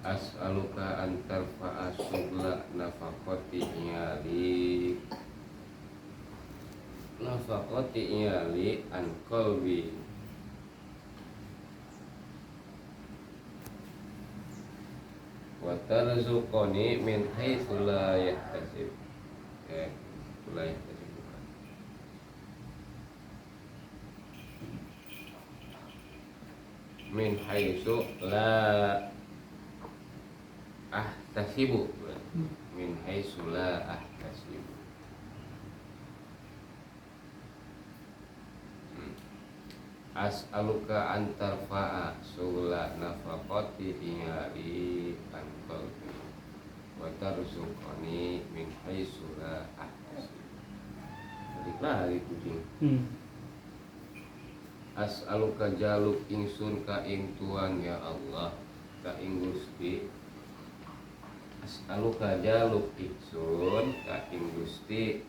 As'aluka antarfa'a sugla nafaqati iyali an qalbi wa tarzuqani min haitsu la yahtasib. La yahtasib bukan. Min haitsu la ahtasibu. Min haitsu la ahtasibu. As'aluka antarfa'a sugla nafaqati iyali an qalbi wa tarzuqani min haitsu la ahtasib. Balik lagi kucing. As'aluka jaluk ingsun ka ing Tuhan ya Allah, ka ing Gusti. As'aluka jaluk ingsun ka ing Gusti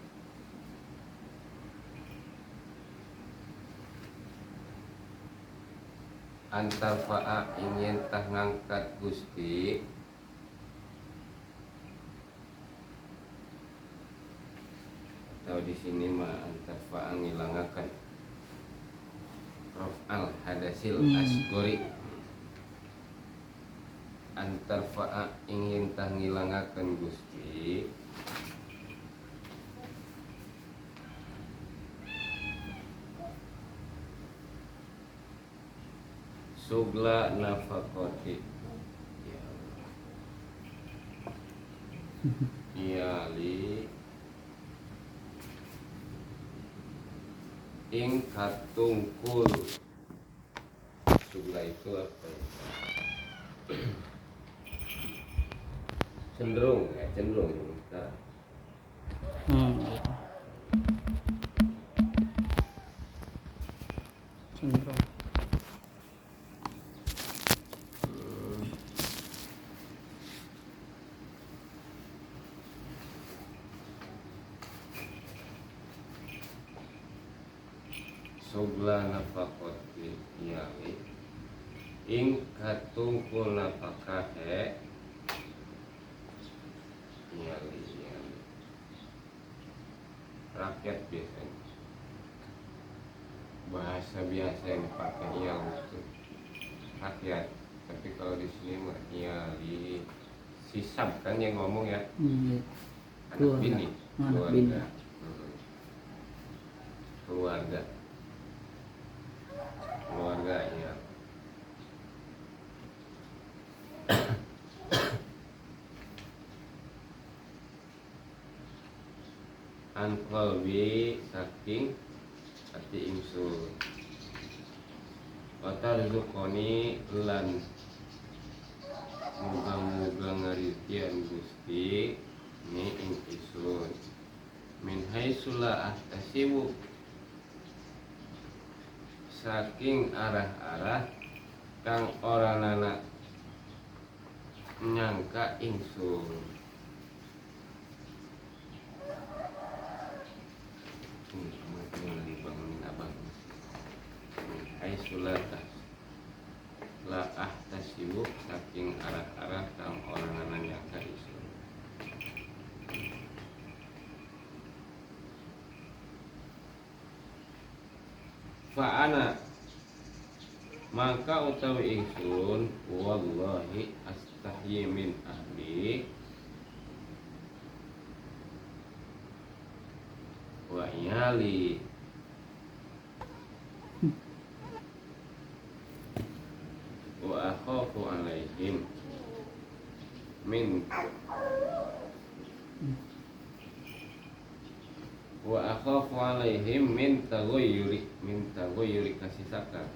antarfa'a ingin tah ngangkat Gusti atau di sini mah antarfa'a ngilangakan raf'al hadasil asgori. Antarfa'a ingin tah ngilangakan Gusti sugla nafaqati iyali ing katungkul. Sugla itu apa ya? Cenderung nah. Cenderung. Sugla nafaqati iyali ing katungkul nafakahe iyali rakyat biasanya, bahasa biasa yang dipakai iyali itu rakyat, tapi kalau di sini mah iyali sisab kan yang ngomong ya. Anak bini, keluarga ya. An qalbi saking hati ingsun. Wa tarzuqani lan muga-muga ngarizkian Gusti ni ing ingsun min haitsu la ahtasibu saking arah-arah kang ora nana nyangka ingsun. Lagi bangunin abang. Haitsu la ahtasibu saking arah-arah kang ora nana nyangka ingsun. Fa'ana maka utawi ingsun wallahi astahyi min ahli wa iyali wa akhafu alaihim min wa akhafu alaihim min taghayyuri kasih saka.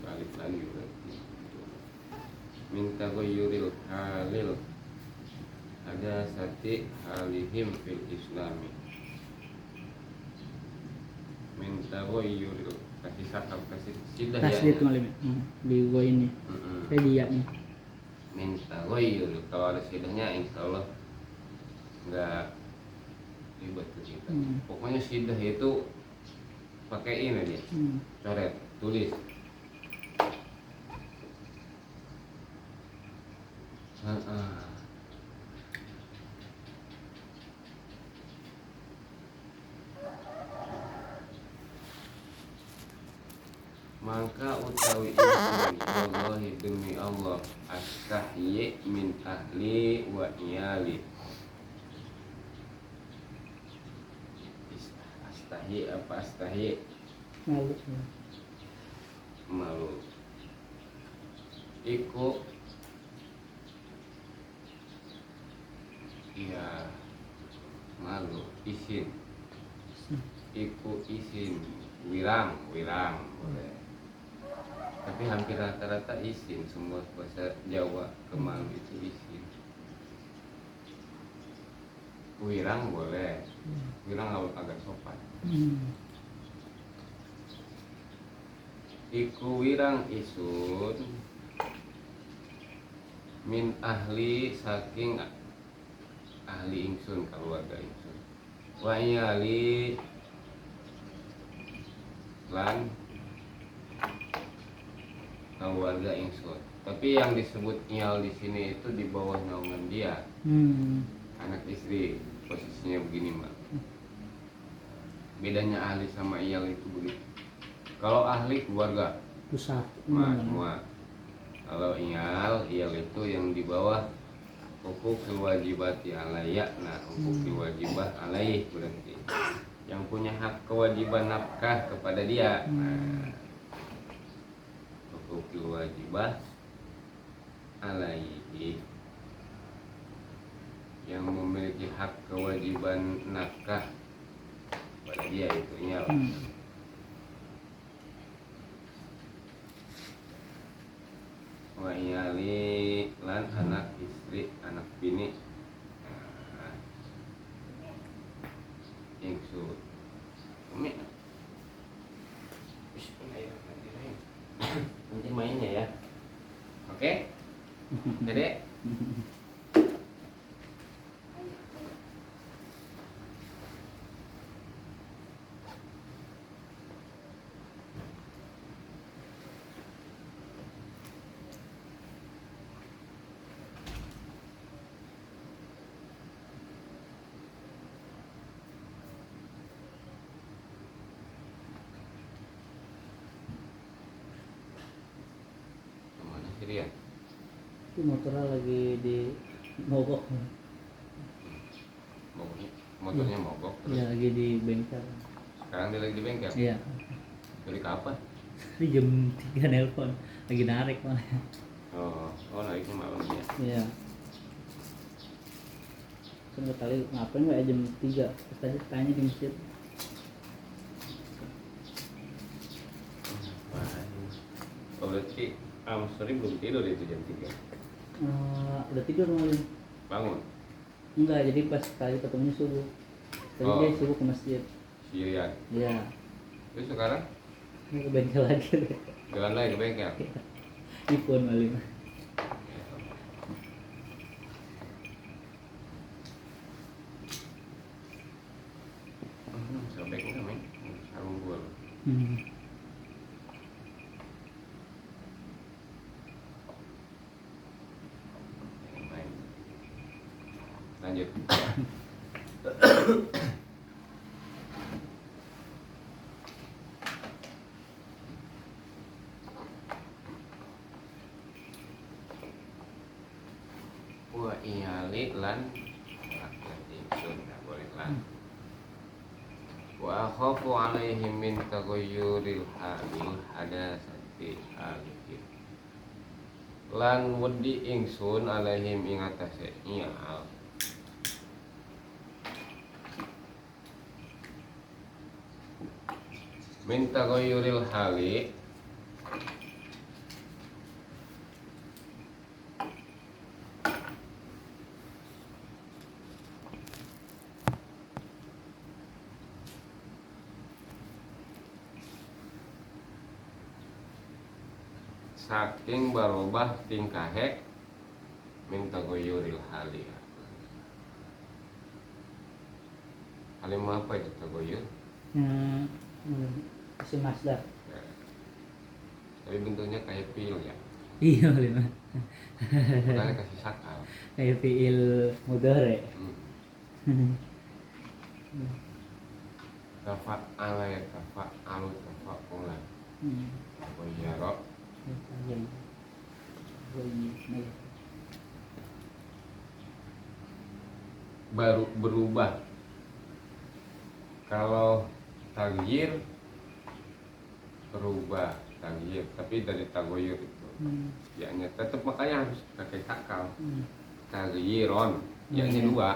Balik lagi berarti min taghayyuril halil ada sati halihim fil islami. Minta yuril kasih sakap kasih sidah ya. Kasih itu malam di gua ini. Saya dia nih. minta goyur. Kalau ada sidahnya insya Allah nggak ribet ke kita. Pokoknya sidah itu pakai ini dia, coret, tulis. Maka utawi ingsun wallahi demi Allah astahyi min ahli wa iyali. Astahyi apa astahyi? Malu. Iku ya malu isin. Iku isin wirang boleh. Tapi hampir rata-rata isin, semua bahasa Jawa kemalu itu isin. Wirang boleh, wirang agak sopan. Iku wirang isun min ahli saking ahli ingsun keluarga ingsun. Wa iyali lan keluarga ingsun. Tapi yang disebut iyal di sini itu di bawah naungan dia. Anak istri, posisinya begini mbak. Bedanya ahli sama iyal itu begitu. Kalau ahli keluarga pusat semua. Kalau iyal itu yang di bawah hukuk kewajibati alayya. Nah, hukuk kewajibah alaih berarti yang punya hak kewajiban nafkah kepada dia. Nah, hukuk wajibah alaihi yang memiliki hak kewajiban nafkah pada dia itunya. Wa iyali lan anak istri anak bini ingsun. Nanti mainnya ya. Oke? Dedek? Kemana sih dia? itu motornya lagi di mogok. Motornya mogok terus. Ya lagi di bengkel. Sekarang dia lagi di bengkel. Iya. Dari kapan? Di jam 3 nelpon lagi narik malah. Nariknya malam ya. Iya. Semua kali ngapain nggak jam 3? Terus tadi tanya di masjid. Berarti sorry belum tidur itu jam 3. Udah tidur malam. Bangun. Enggak, jadi pas kali ketemunya subuh. Tadi dia subuh ke masjid. Sirian. Iya. Terus sekarang? Ini ke bengkel lagi. Jalan lagi ke bengkel. Ipon maling. Sobeknya men, sarung gua. Lanjut. Wa iyali lan laki-laki sudah boleh lan. Wa akhafu alaihim min taghayyuril halil hadatsati halihim. Lan wedi ingsun alaihim ing atase iyal. Min taghayyuril hali saking barobah tingkahe min tagoyuril hali. Halim apa itu tagoyur? Si Mazda. Ya. Tapi bentuknya kayak pil ya. Iya lima. Makanya kasih sakal. Kayak fiil mudhari. Tafa ala ya tafa alu tafa ulan. Tagoyaro. Baru berubah. Kalau tagyir berubah tagyir, tapi dari tagoyur itu yaknya tetap, makanya harus pakai sakal. Tagyiron yaknya dua.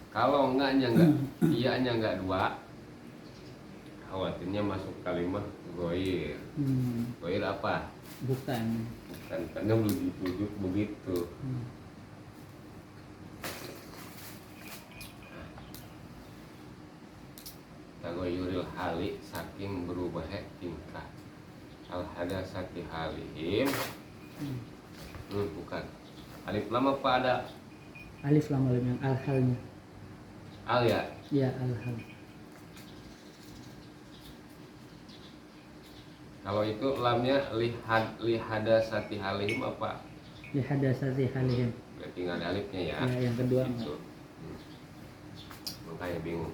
Kalau enggaknya enggak, iyanya enggak dua, khawatirnya masuk kalimat goir. Goir apa? Bukan. Bukan, karena belum ditunjuk begitu. Tagoyuril hali saking berubah tingkah. Al hadasati halihim. Bukan. Alif lam apa ada? Alif lam yang al-halnya. Al ya? Ya, al-hal. Kalau itu lamnya lihadasati halihim apa? Lihadasati halihim. Berarti nggak ada alifnya ya? Ya, yang kedua Gitu. Makanya bingung.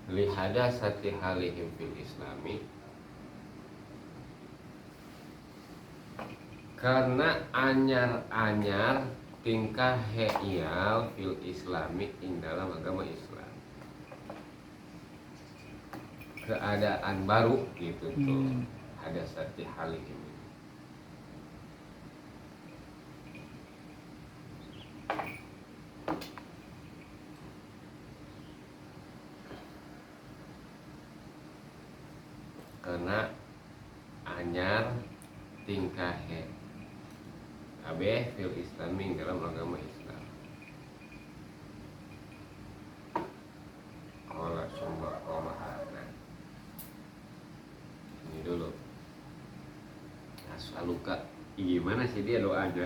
Lihadasati halihim fil islami, karena anyar-anyar tingkah heiyal fil islami ing dalam agama Islam, keadaan baru gitu tuh. Hadasati halihim. Karena anyar tingkah abe fil islami dalam agama Islam. Qala summa qala. Nah, ini dulu. As'aluka, gimana sih dia doanya?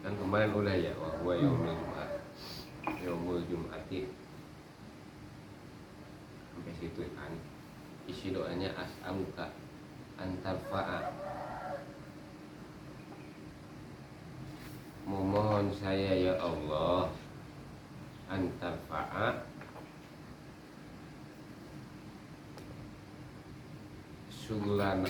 Kan kemarin udah ya, wa huwa yaumul jumat. Yaumul jumati. Sampai situ kan. Isi doanya as'aluka antarfa'a, memohon saya ya Allah antarfa'a sugulan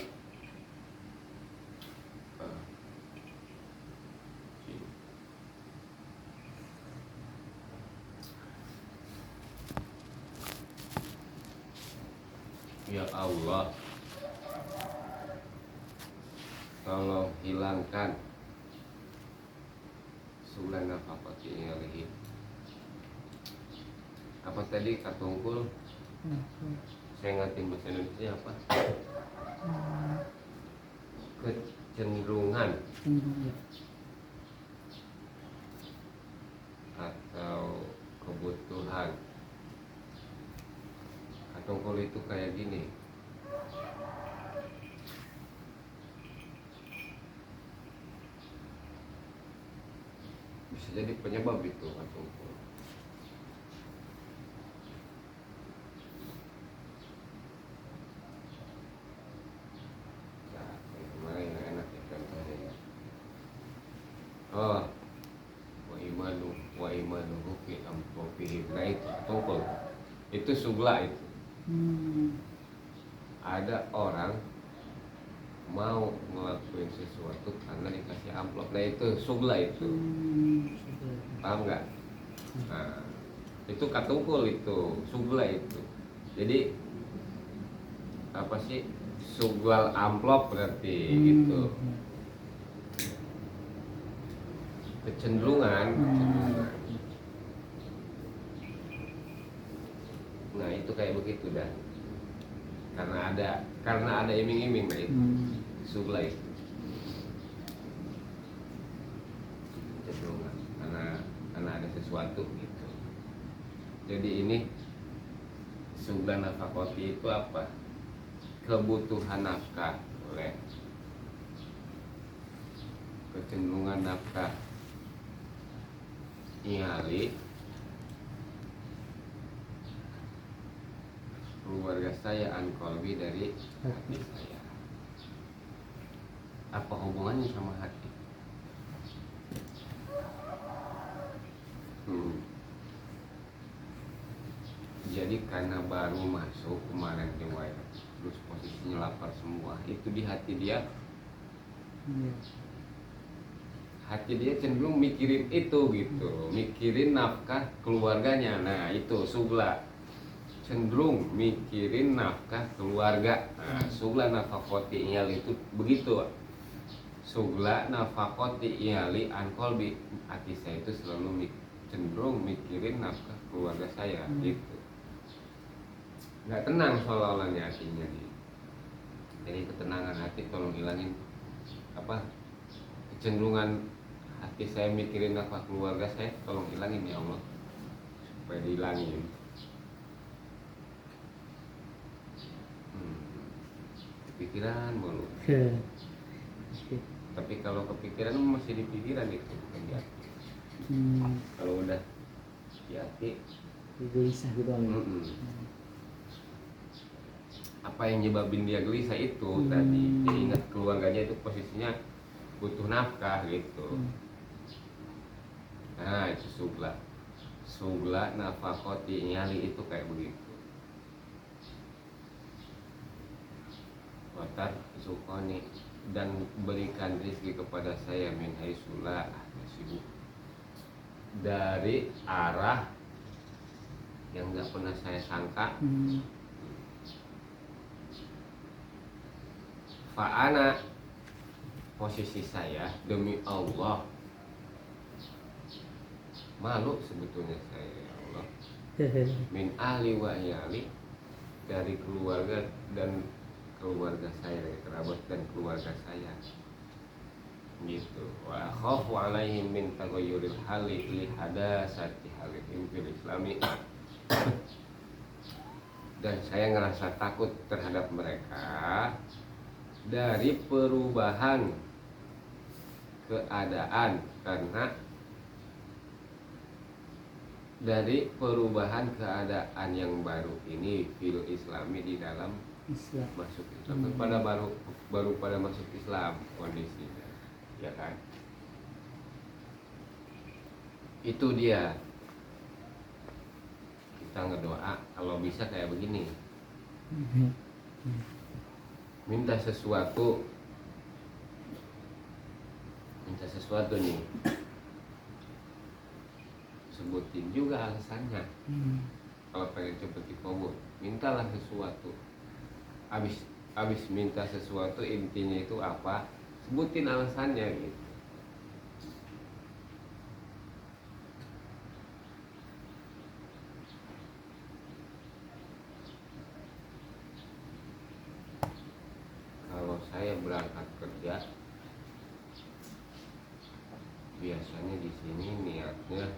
ya Allah, tolong hilangkan sulan nafaqati alihi. Apa tadi katungkul? Saya ngatin bahasa Indonesia apa? Kecenderungan atau kebutuhan. Katungkul itu kayak gini. Bisa jadi penyebab itu katungkul. Nah, kemarin yang enak ya contohnya ya. Oh, wa imanuhu fi amrofihi. Nah itu katungkul. Itu sugla itu. Ada orang mau ngelakuin sesuatu karena dikasih amplop. Nah itu sugla itu. Paham nggak? Nah, itu katungkul itu, sugla itu. Jadi apa sih? Sugwal amplop berarti gitu. Kecenderungan. Nah itu kayak begitu dah. Karena ada iming-iming, nah itu sugla itu. Kecenderungan. Karena ada sesuatu gitu. Jadi ini sugla nafaqati itu apa? kebutuhan nafkah, boleh. Kecenderungan nafkah ingali keluarga saya an kolbi dari hati saya. Apa hubungannya sama hati? Jadi karena baru masuk kemarin riwayat, terus posisinya lapar semua, itu di hati dia, Iya. hati dia cenderung mikirin itu gitu, mikirin nafkah keluarganya. Nah itu sugla, cenderung mikirin nafkah keluarga. Nah, sugla nafakoti iyali itu begitu. Sugla nafakoti iyali an kolbi, hati saya itu selalu cenderung mikirin nafkah keluarga saya gitu. Nggak tenang seolah-olahnya hatinya nih. Jadi ketenangan hati tolong hilangin apa kecenderungan hati saya mikirin nafkah keluarga saya, tolong hilangin ya Allah, supaya dihilangin. Kepikiran mulu. Tapi kalau kepikiran masih di pikiran itu, bukan di hati. Kalau udah di hati, Gelisah gitu kan. Apa yang nyebabin dia gelisah itu tadi, dia ingat keluarganya itu posisinya butuh nafkah gitu. Nah itu sugla nafakoti nyali itu kayak begitu. Watar sukoni, dan berikan rezeki kepada saya min haitsula sibuk, dari arah yang nggak pernah saya sangka. Fa'ana, posisi saya demi Allah malu sebetulnya saya ya Allah, min ahli wa iyali, dari keluarga dan keluarga saya, dari kerabat dan keluarga saya gitu. Wa khafu alaihim min taghayyuril hali li hadasati halihim fil islami, dan saya ngerasa takut terhadap mereka dari perubahan keadaan, karena dari perubahan keadaan yang baru ini fil islami, di dalam Islam. masuk Islam. Pada baru pada masuk Islam kondisinya, ya kan? Itu dia. Kita ngedoa kalau bisa kayak begini. Minta sesuatu nih, sebutin juga alasannya. Kalau pengen cepet dikabul, mintalah sesuatu. Abis minta sesuatu, intinya itu apa, sebutin alasannya gitu. Kalau saya berangkat kerja, biasanya di sini niatnya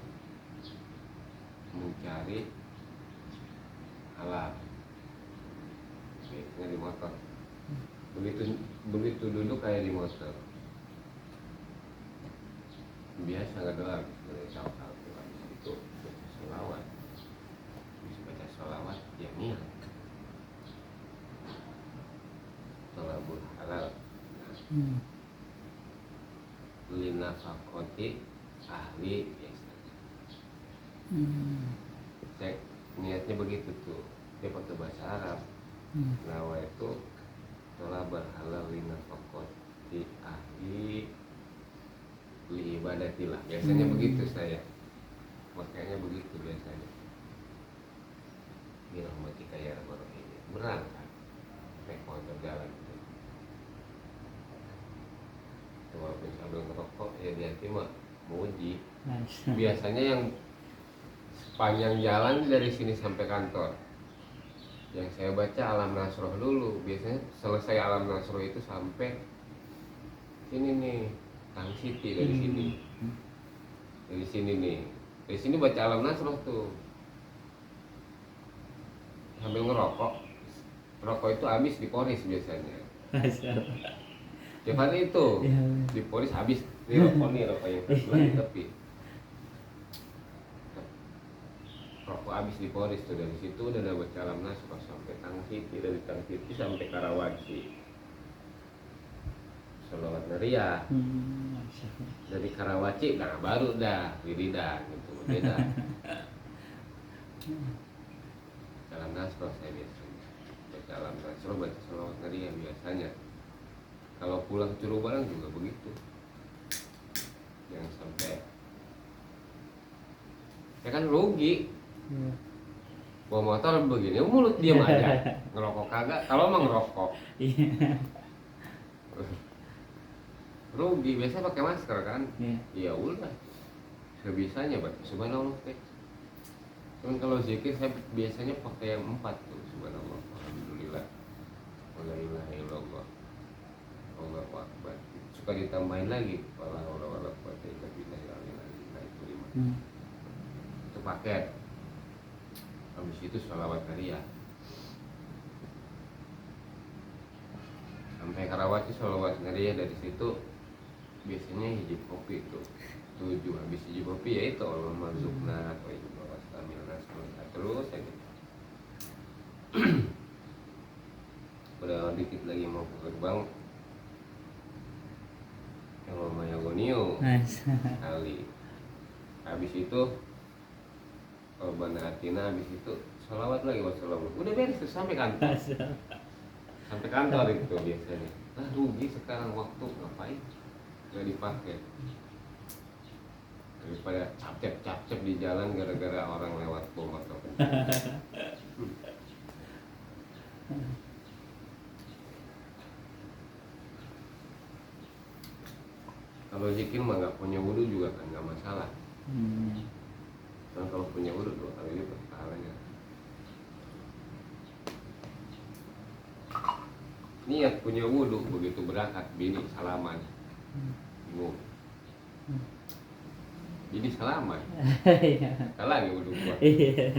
mencari halal, biasanya di motor. Begitu duduk kayak di motor, biasa nggak doa dari sawal itu baca sholawat, bisa baca sholawat ya niat tolabul halal. Lina fakoti ahli biasanya. Cek niatnya begitu tuh, dia pakai bahasa Arab. Nawa itu tolabul halal lina fakoti ahli li ibadatillah, biasanya begitu saya, makanya begitu biasanya. Birahmatika ya rabbal alamin, berangkat naik motor jalan gitu. Walaupun sambil ngerokok ya di hati mah muji. Biasanya yang sepanjang jalan dari sini sampai kantor, yang saya baca Alam Nasroh dulu. Biasanya selesai Alam Nasroh itu sampai sini nih, Tang City, dari sini. Dari sini nih, dari sini baca Alam Nasroh tuh sambil ngerokok. rokok itu habis diporis biasanya. Asal. Tiap hari itu Iya. diporis habis. Ini rokok yang satu lagi tapi rokok habis diporis tuh, dari situ udah dapat calam nasroh sampai Tangkiti, dari Tangkiti sampai Karawaci sholawat Nariah. Asal. Dari Karawaci nah baru dah wiridan gitu, beda. Calam nasroh saya biasanya baca calam nasroh, baca sholawat Nariah biasanya. Kalau pulang Curubarang juga begitu, yang sampai ya kan rugi. Iya. Bawa motor begini, mulut diam aja. Ngerokok kagak, kalau emang ngerokok. Iya. Rugi, biasa pakai masker kan? Iya. Ya udah, sebisanya baca subhanallah teh. Cuman kalau zikir saya biasanya pakai yang 4 tuh, subhanallah, alhamdulillah, la ilaha illallah, Allahu akbar. Suka ditambahin lagi, wala haula wala quwwata illa billahil aliyil azim. Nah, itu 5. Itu paket. Habis itu sholawat Nariah sampai Karawaci, sholawat Nariah. Dari situ biasanya hijab kopi itu 7. Habis hijab kopi ya itu Allah marzukna atau itu wastamilna terus aja. Udah dikit lagi mau ke gerbang yang namanya Gonio Asal. kali. Habis itu Bana Atina, habis itu sholawat lagi, wassalamualaikum. Udah beres tuh sampai kantor. Asal. Sampai kantor itu biasanya. Ah rugi sekarang waktu, ngapain? Gak dipakai. Daripada capcep di jalan gara-gara orang lewat bawa motor kencang. Kalau zikir mah nggak punya wudhu juga kan nggak masalah. Kan kalau punya wudhu 2 kali lipat pahalanya. Niat punya wudhu, begitu berangkat bini salaman. Bingung. Jadi salaman. Iya. Salah lagi wudhu gua. Iya.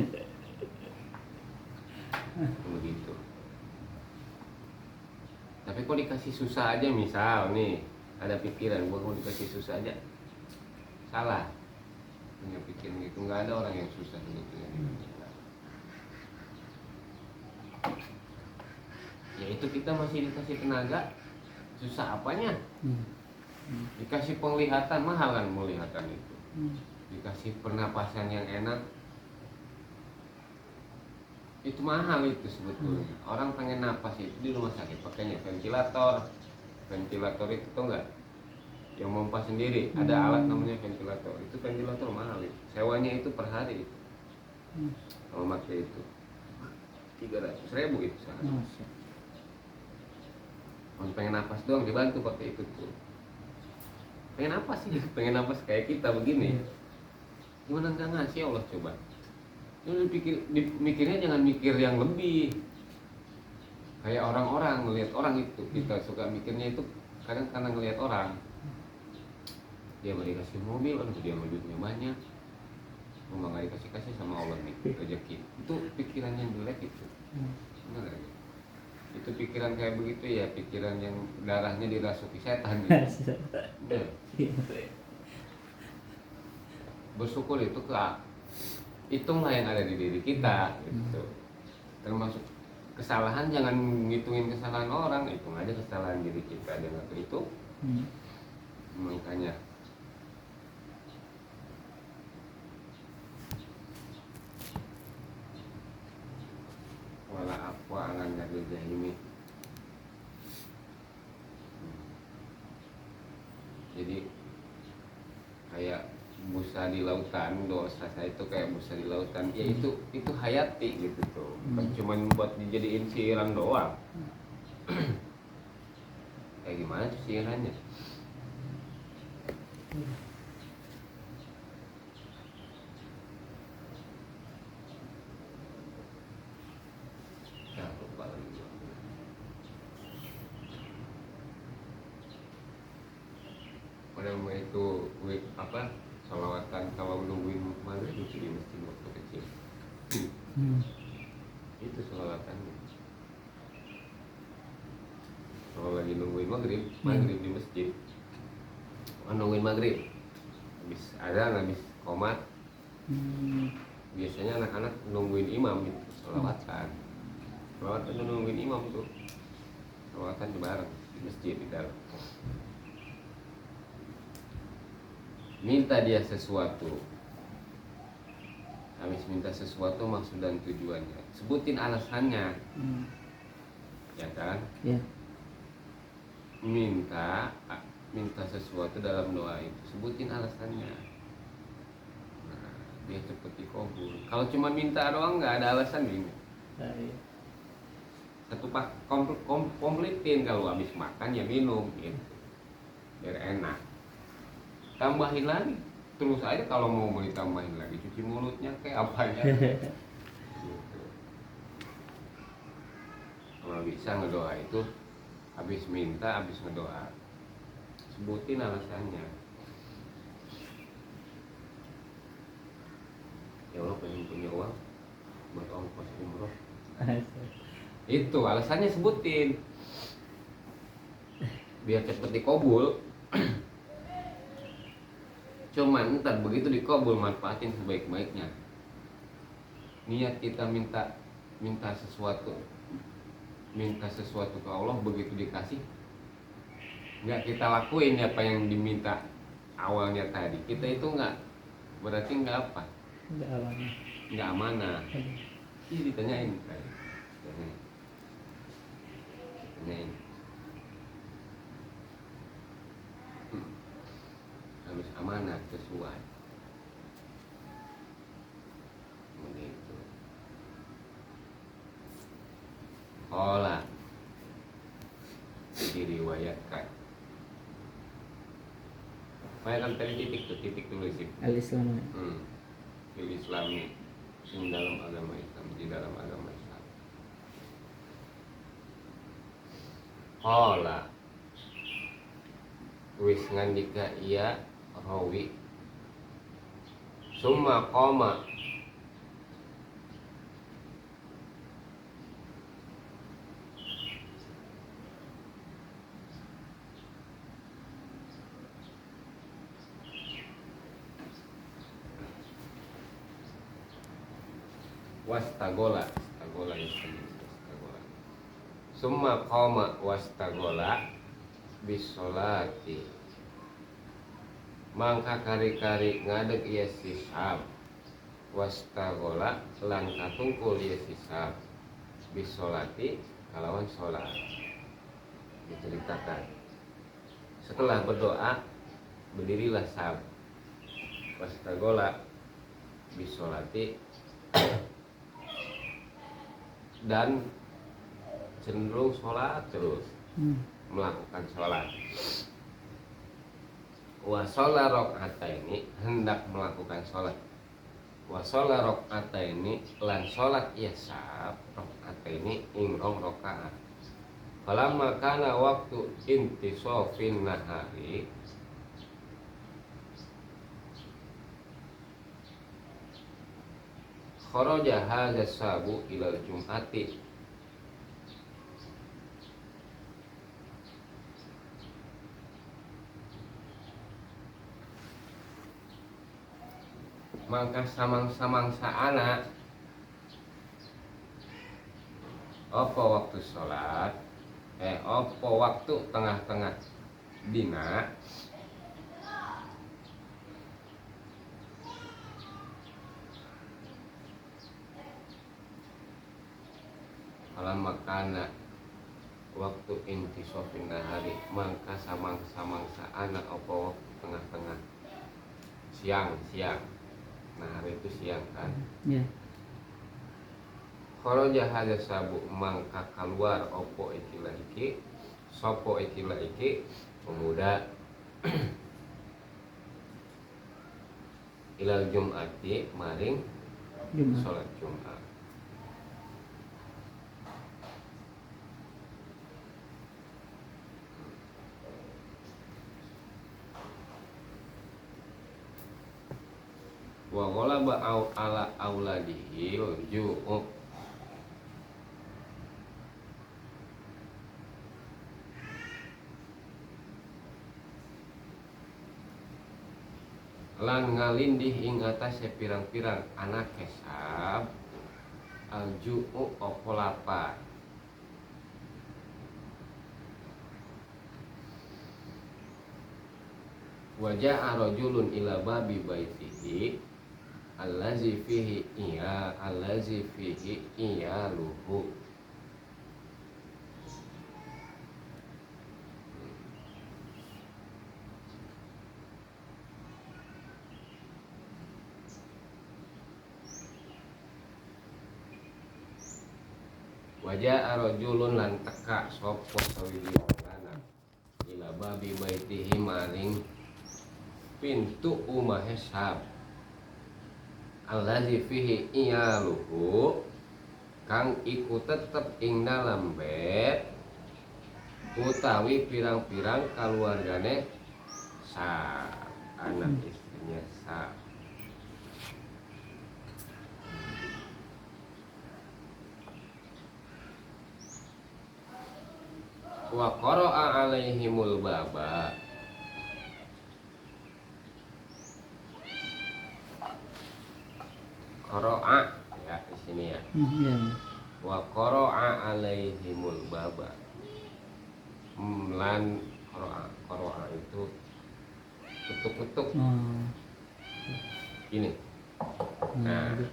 Begitu. Tapi kok dikasih susah aja, misal nih ada pikiran gua mau dikasih susah aja, salah. Punya pikiran gitu, nggak ada orang yang susah sebetulnya di dunia. Ya itu kita masih dikasih tenaga, susah apanya? Dikasih penglihatan, mahal kan penglihatan itu. Dikasih pernapasan yang enak, itu mahal itu sebetulnya. Orang pengen napas itu di rumah sakit pakainya ventilator. Ventilator itu tuh enggak yang memompa sendiri, ada alat namanya ventilator. Itu ventilator mahal itu. Sewanya itu per hari itu. Kalau pakai itu 300.000 itu sehari. Kalau pengen napas doang dibantu pakai itu tuh. Pengen napas sih, pengen napas kayak kita begini. Gimana enggak ngasih Allah coba. Lu mikirnya jangan mikir yang lebih. Kayak orang-orang ngelihat orang itu, kita suka mikirnya itu kadang karena ngelihat orang. Dia mau dikasih mobil, dia mau duitnya banyak. Mau nggak dikasih sama Allah nih rezeki. Itu pikiran yang jelek itu. Benar gak? Itu pikiran kayak begitu ya, pikiran yang darahnya dirasuki setan gitu. Bener. Bersyukur itu hitunglah yang ada di diri kita gitu. Termasuk kesalahan, jangan ngitungin kesalahan orang, hitung aja kesalahan diri kita, jangan itu. Makanya wala apa angan dari jahimi. Jadi kayak busa di lautan, dosa saya itu kayak busa di lautan. Ya itu hayati gitu tuh. Bukan cuma buat dijadiin siiran doang. Kayak gimana tuh siirannya? Ya, lupa lagi. Pada itu apa? Salawatan kalau nungguin maghrib itu di masjid waktu kecil. Itu salawatannya. lagi nungguin maghrib Hmm. di masjid, nungguin maghrib, habis komat. Biasanya anak-anak nungguin imam itu sholawatan itu nungguin imam tuh, sholawatan bareng di masjid di dalam. Minta dia sesuatu, habis minta sesuatu maksud dan tujuannya, sebutin alasannya, ya kan? Ya. Minta sesuatu dalam doa itu sebutin alasannya. Nah, dia cepet dikabul. Kalau cuma minta doang nggak ada alasan bingung. Iya. Satu pak kompletin, kalau habis makan ya minum gitu, biar enak. Tambahin lagi terus aja, kalau mau ditambahin lagi cuci mulutnya kayak apanya. Gitu. Kalau bisa ngedoa itu habis minta, habis ngedoa sebutin alasannya. Ya Allah, pengen punya uang buat ongkos umroh, itu alasannya sebutin biar cepet dikabul. Cuman ntar begitu dikabul manfaatin sebaik-baiknya. Niat kita minta sesuatu ke Allah, begitu dikasih nggak kita lakuin apa yang diminta awalnya tadi, kita itu nggak, berarti nggak apa, nggak amanah. Ini ditanyain tadi, ditanyain harus amanah sesuai begitu. Olah diriwayatkan. Bayangkan tadi titik tulis itu. Al-Islam. Fil Islami, di dalam agama Islam, di dalam agama Islam. Olah wis ngandika iya rawi summa qoma wastagola summa qoma wastagola bisolati, mangka kari-kari ngadeg ieu sisab, wastagola lan katungkul ieu sisab bisolati kalawan sholat. Diceritakan setelah berdoa berdirilah sab, wastagola bisolati dan cenderung sholat terus, melakukan sholat. Wasola rokataini, hendak melakukan sholat. Wasola rokataini, lan sholat yasab rokataini ing rong rokaat. Falamma kana waktu intisofin nahari, kharaja hadza sabu ilal jum'ati, maka samang-samangsa anak apa waktu sholat, apa waktu tengah-tengah dina, alam makana waktu intisofin nahari, maka samang-samangsa anak apa waktu tengah-tengah siang. Nah, hari itu siang kan. Ya. Kharaja hadza sabu, mangka keluar opo ikilah iki, sopo ikilah iki pemuda ilal jum'ati maring Jumat. salat Jumat. Wa ghalaba ala auladihi ju'u, lan ngalindih ing atase pirang-pirang anak hesab alju'u opo lapar. Waja'a rajulun ila babi baitihi allazi fihi iyaluhu. Waja'a rajulun lan teka sapa sawiji wong lanang ila babi baitihi maring pintu umah hesab allazi fihi iyaluhu kang iku tetep ing dalam bed utawi pirang-pirang kaluargane sa anak istrinya sa. Wa qara'a alaihimul baba qara'a ya di sini ya. Ya. Wa qara'a alaihimul baba lan qara'a itu ketuk-ketuk Oh. ini. Nah, Gitu.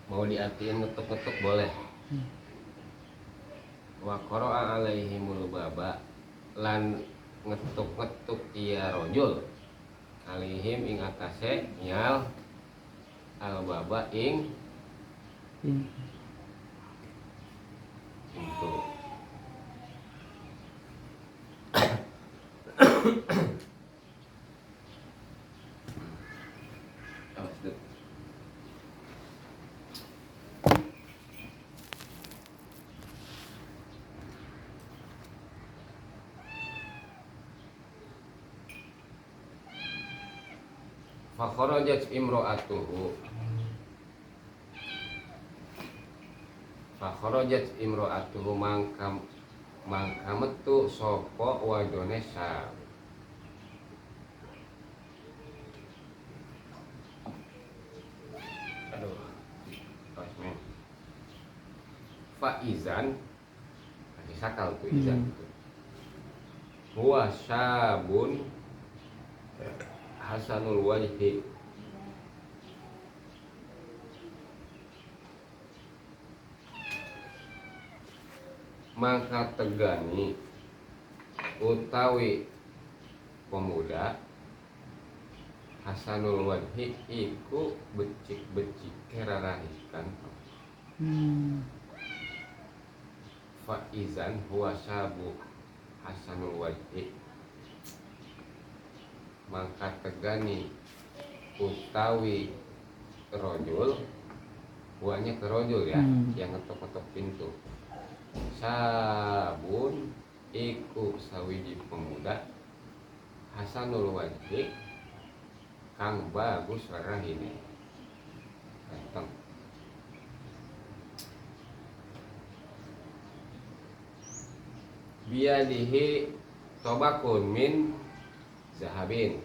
mau diartiin ngetuk-ngetuk boleh. Wa qara'a alaihimul baba lan ngetuk-ngetuk iya rojul alaihim ing atase nyal al baba ing Ini. pintu. Awas deh. Fakharajat imro'atuhu mangka metu sapa wadone sa. Aduh, pas men. Faizan kasih sakal tuh izan itu. Huwa syabun hasanul wajhi mangka tegani utawi pemuda hasanul wajhi iku becik-becik rarahikan. Faizan huwa syabu hasanul wajhi mangka tegani utawi rojul buahnya ke rojul ya yang ngetok-ngetok pintu. Sabun iku sawiji pemuda hasanul wajhi kang bagus rahine ganteng. Biadihi tobakun min zahabin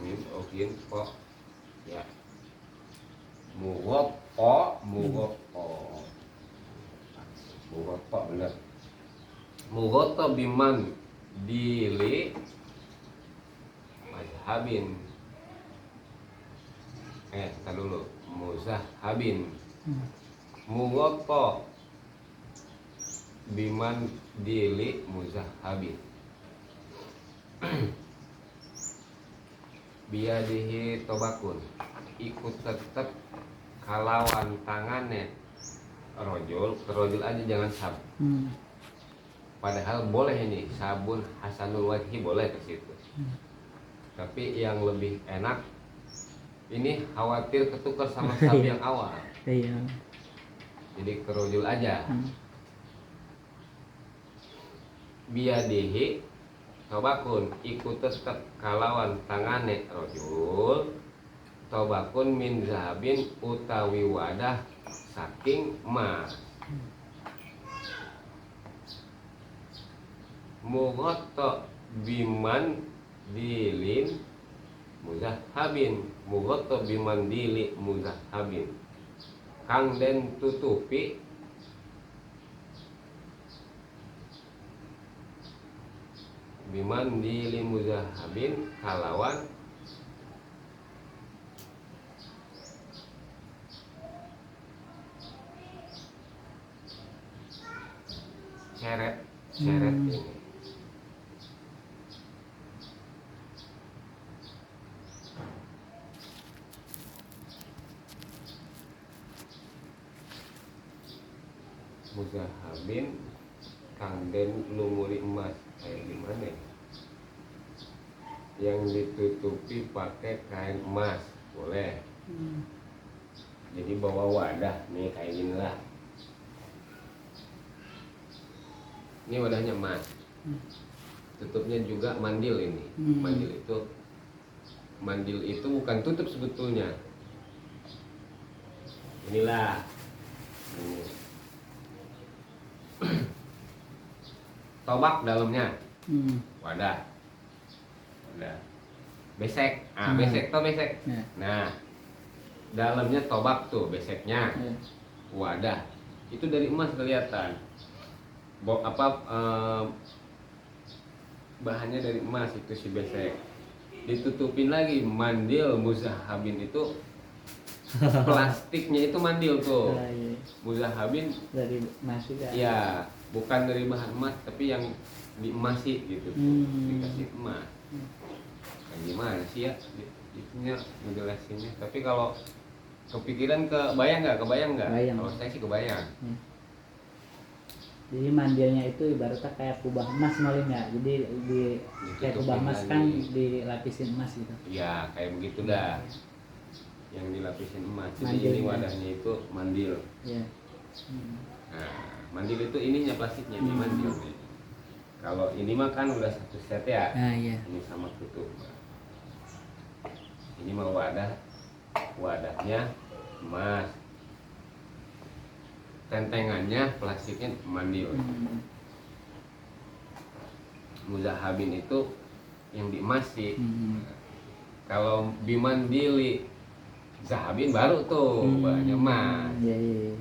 min ogin po ya mugopo bener mugoto biman dili mazhabin tar dulu muzahhabin mugoto biman dili muzahhabin biadihi tobakun ikut tetep kalawan tangannya rojul aja jangan sab. Padahal boleh ini sabun hasanul wajhi boleh ke situ. Tapi yang lebih enak ini khawatir ketukar sama sab yang awal. Iya. Jadi kerojul aja. Biadihi tobakun ikut tetep kalawan tangane rojul tobakun min zahabin utawi wadah saking emas. Mughatta biman dilin muzahabin, mughatta biman dili muzahabin, kang den tutupi biman dili muzahabin kalawan seret ini. Muzahabin kang den lumuri emas, kayak gimana ya? Yang ditutupi pakai kain emas boleh. Jadi bawa wadah nih kayak gini lah. Ini wadahnya emas. Tutupnya juga mandil ini. Mandil itu bukan tutup sebetulnya. Inilah. Ini. Tobak dalamnya. Wadah. Besek. Besek toh besek. Nah, dalamnya tobak tuh beseknya. Wadah. Itu dari emas kelihatan. Bahannya dari emas itu si besek. Ditutupin lagi mandil muzahabin itu plastiknya itu mandil tuh. Muzahabin Dari emas juga. Ya, bukan dari bahan emas tapi yang diemasi gitu. Dikasih emas. Kayak gimana sih ya? Itunya ngejelasinnya. Tapi kalau kepikiran kebayang nggak? Kebayang. Kalau saya sih kebayang. Jadi mandilnya itu ibaratnya kayak kubah emas nolin ya. Jadi kayak kubah emas kan dilapisin emas gitu. Iya, kayak begitu dah. Yang dilapisin emas. Jadi Mandil, ini wadahnya itu mandil. Iya. Nah, mandil itu ininya plastiknya nih mandil nih. Kalau ini mah kan udah satu set ya. Iya. Ini sama tutup. Ini mah wadahnya emas. Tentengannya plastiknya mandil. Muzahabin itu yang diemasi. Kalau bimandili zahabin baru tuh banyak emas.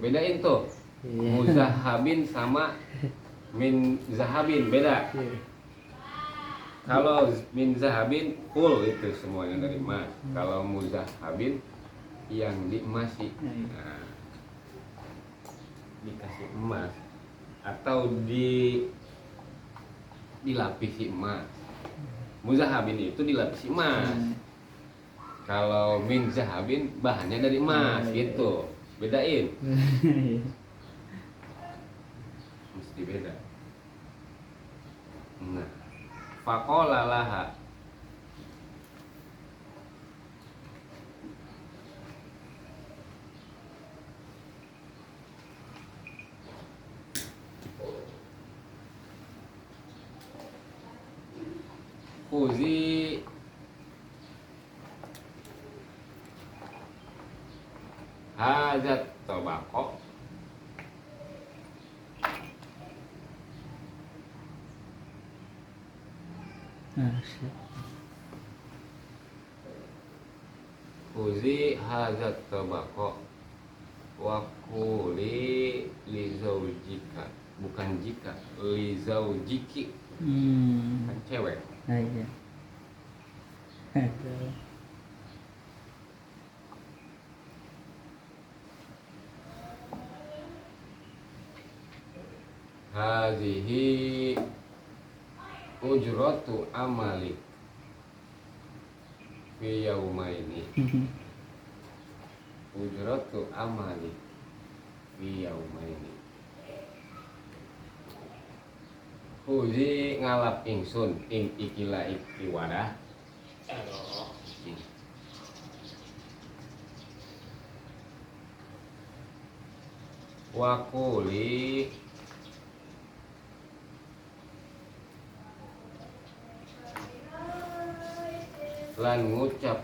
Bedain tuh. Muzahabin sama min zahabin beda. Kalau min zahabin full itu semuanya dari emas. Kalau muzahabin yang diemasi. Nah, dikasih emas atau dilapisi emas. Muzahabin itu dilapisi emas. Kalau min zahabin bahannya dari emas gitu. Bedain. Mesti beda. Nah, faqala laha Uzi hajat tobako Uzi hajat tobako wakuli lizaujika, bukan jika, lizaujiki kan cewek. Iya. Hazihi ujratu amali fi yaumaini. Ujratu amali fi yaumaini. Uji ngalap ingsun ing ikilah iki wadah. Wakuli lan ngucap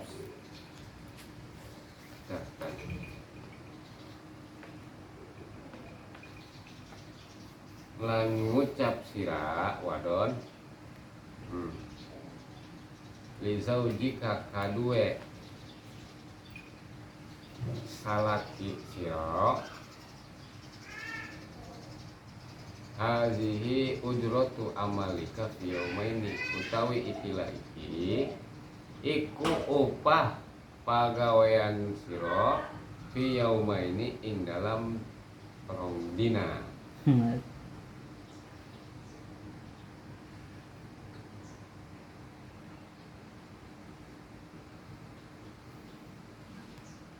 nisa wadon li zaujika kadue salaki siro hazihi ujratu amalika fi yaumaini utawi ikilah iki iku upah pagawean siro fi yaumaini ing dalam rong dina.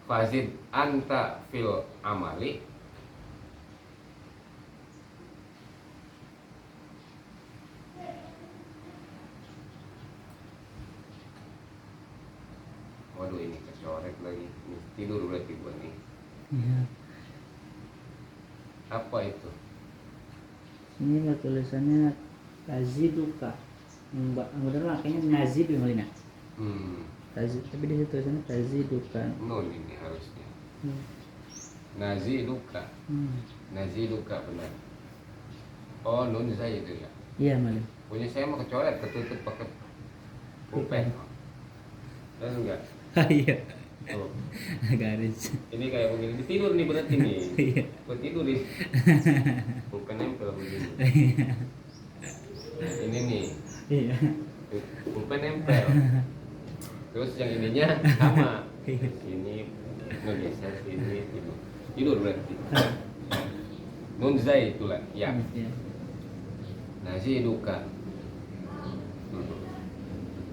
Fazid anta fil amali waduh ini kecoret lagi ini tidur berarti gua nih. Iya. Apa itu? Ini mah tulisannya taziduka. Mbak, bener lah kayaknya nazib yang malina. Tazid, tapi di situ tulisannya taziduka. Nun ini harusnya Hmm. naziduka benar. Oh nun saya itu ya. Iya malin. Punya saya mau kecoret ketutup pakai pulpen. Dan enggak. Iya. Tuh. Garis. Ini kayak begini tidur nih berarti nih. Iya. Gua tidur di pulpen nempel begini. Nah, ini nih Iya. pulpen nempel. Terus yang ininya sama. Sini ngegeser sini tidur berarti. Nun zai itulah ya. Iya. Nasi duka.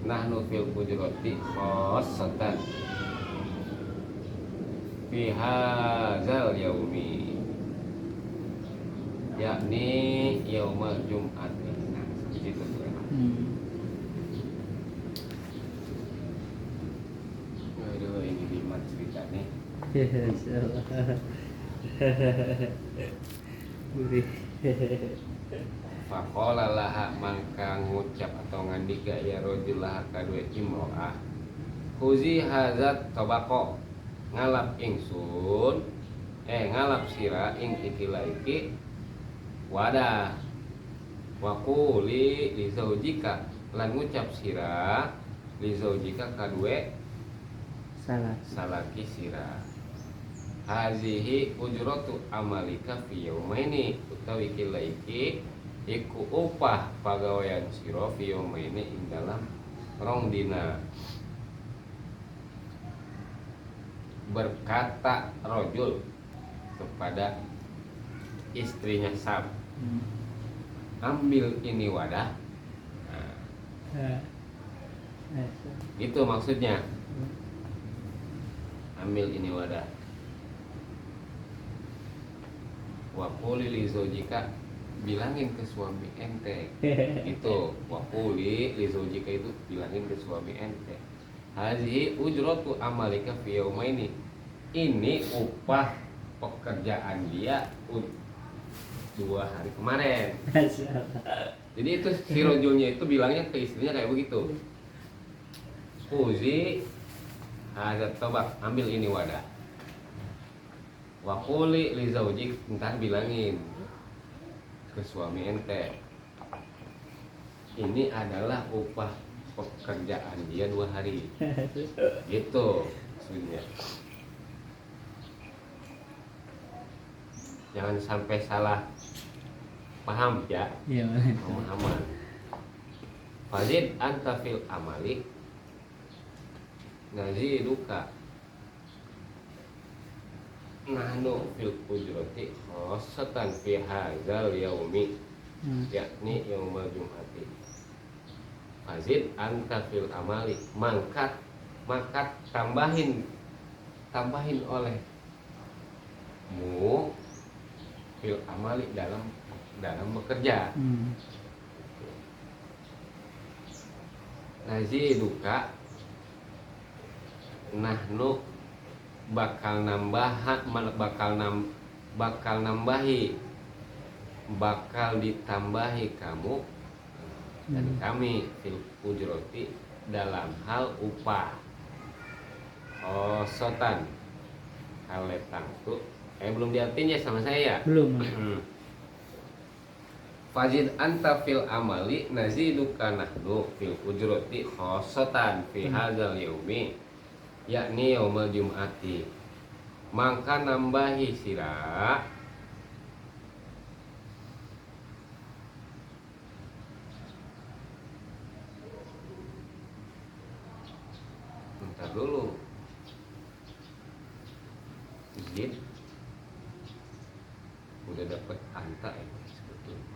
Nahnu fil hujrati khassatan fi hadzal yaumi yakni yaumal jum'at. Nah, seperti itu tuh. Aduh, ini lima cerita nih. Gurih. Faqala laha mangka ngucap atau ngandika ya rajul laha kadue imro'ah khuzi hazat tabaqo ngalap ingsun ngalap sira ing ikilah iki wadah waquli li zaujika lan ngucap sira li zaujika kadue Salah. salaki sira hazihi ujratu amalika fi yaumaini utawi ikilah iki iku upah pagawean siro fi yaumaini ing dalam rong dina. Berkata rojul kepada istrinya Sam, ambil ini wadah. Nah, itu maksudnya, ambil ini wadah. Wa quli li zaujika, bilangin ke suami ente. Itu wa quli li zaujika, itu bilangin ke suami ente. Hazihi ujratu amalika fi yaumaini, ini upah pekerjaan dia 2 hari kemarin. Jadi itu si rojulnya itu bilangnya ke istrinya kayak begitu. Uzi hazat tobak, ambil ini wadah. Wa quli li zaujik, entar bilangin ke suami ente, ini adalah upah pekerjaan dia 2 hari. Gitu maksudnya. Jangan sampai salah paham ya. Iya. Pemahaman. Fazid anta fil amali naziduka nahnu fil ujrati khassatan fi hadzal yaumi yakni yaumul jum'ati. Fazid anta fil amali, maka tambahin oleh mu fil amali, dalam bekerja. Naziduka, nahnu bakal ditambahi kamu dan kami fil ujroti, dalam hal upah. Sotan kaletang tuh belum diartinya sama saya. Belum. Fazid anta fil amali naziduka nahnu fil ujrati khosotan fi hadzal yaumi yakni yaumul jum'ati. Maka nambahi sira bentar dulu. Zid udah dapat anta ini sebetulnya.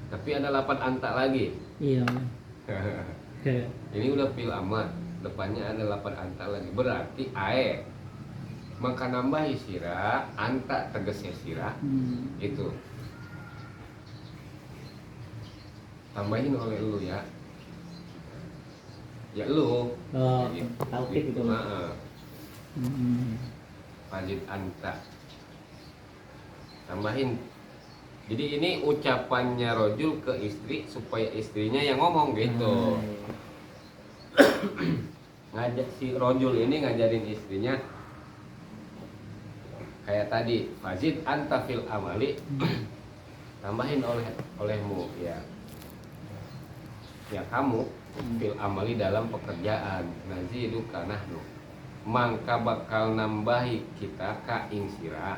Tapi ada 8 anta lagi. Iya. Ini udah fil amat, depannya ada 8 anta lagi. Berarti ae. Maka nambahi sira, anta tegasnya sira. Itu. Tambahin oleh lu ya. Ya lu. Oh, Gitu. taukid gitu. Heeh. Fazid anta. Tambahin. Jadi ini ucapannya rojul ke istri supaya istrinya yang ngomong gitu. Ngajak si rojul ini ngajarin istrinya kayak tadi, Fazid anta fil amali. Tambahin olehmu ya. Ya kamu fil amali dalam pekerjaan. Naziduka nahnu. Mangka bakal nambahi kita ka ing sira.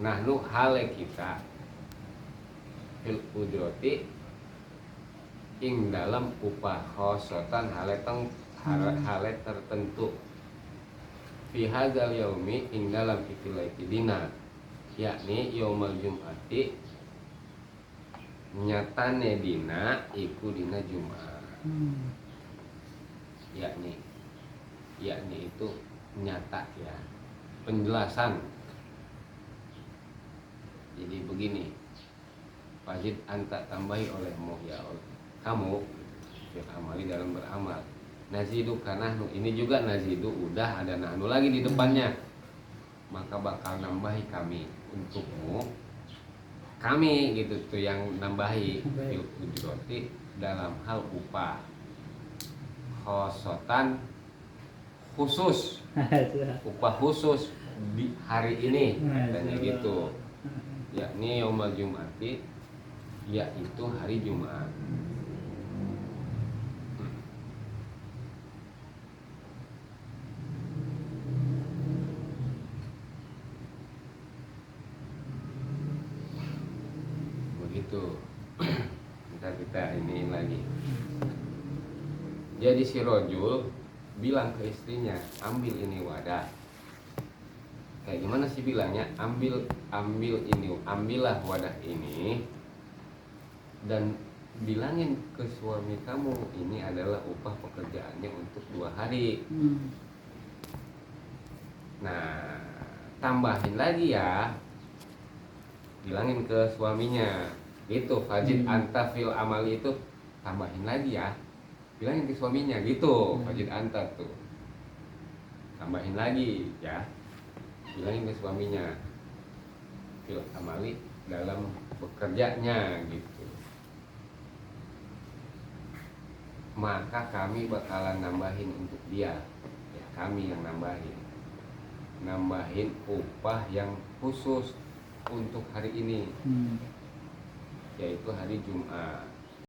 Nahnu hale kita fil ujroti ing dalam upah khosotan hale tertentu fi hadzal yaumi ing dalam ikilaiti dina yakni yaumul jum'ati nyatane dina iku dina Jumat. yakni itu nyata ya, penjelasan. Jadi begini, Fazid anta tambahi olehmu ya kamu fil amali dalam beramal. Nazidu kanahnu, ini juga nazidu udah ada nahnu lagi di depannya. Maka bakal nambahi kami untukmu. Kami gitu tuh yang nambahi fil ujroti dalam hal upah. Khosotan khusus. Upah khusus di hari ini katanya gitu. Yakni yaumul jum'ati, yaitu hari Jumat. Begitu. Ntar kita ini lagi. Jadi si rojul bilang ke istrinya, ambil ini wadah. Kayak gimana sih bilangnya? Ambil ini, ambillah wadah ini dan bilangin ke suami kamu ini adalah upah pekerjaannya untuk 2 hari. Nah, tambahin lagi ya, bilangin ke suaminya gitu. Fazid anta fil amali itu tambahin lagi ya, bilangin ke suaminya gitu. Fazid anta tuh tambahin lagi ya, bilangin ke suaminya fil amali dalam bekerjanya gitu. Maka kami bakalan nambahin untuk dia ya, kami yang nambahin upah yang khusus untuk hari ini, yaitu hari Jumat.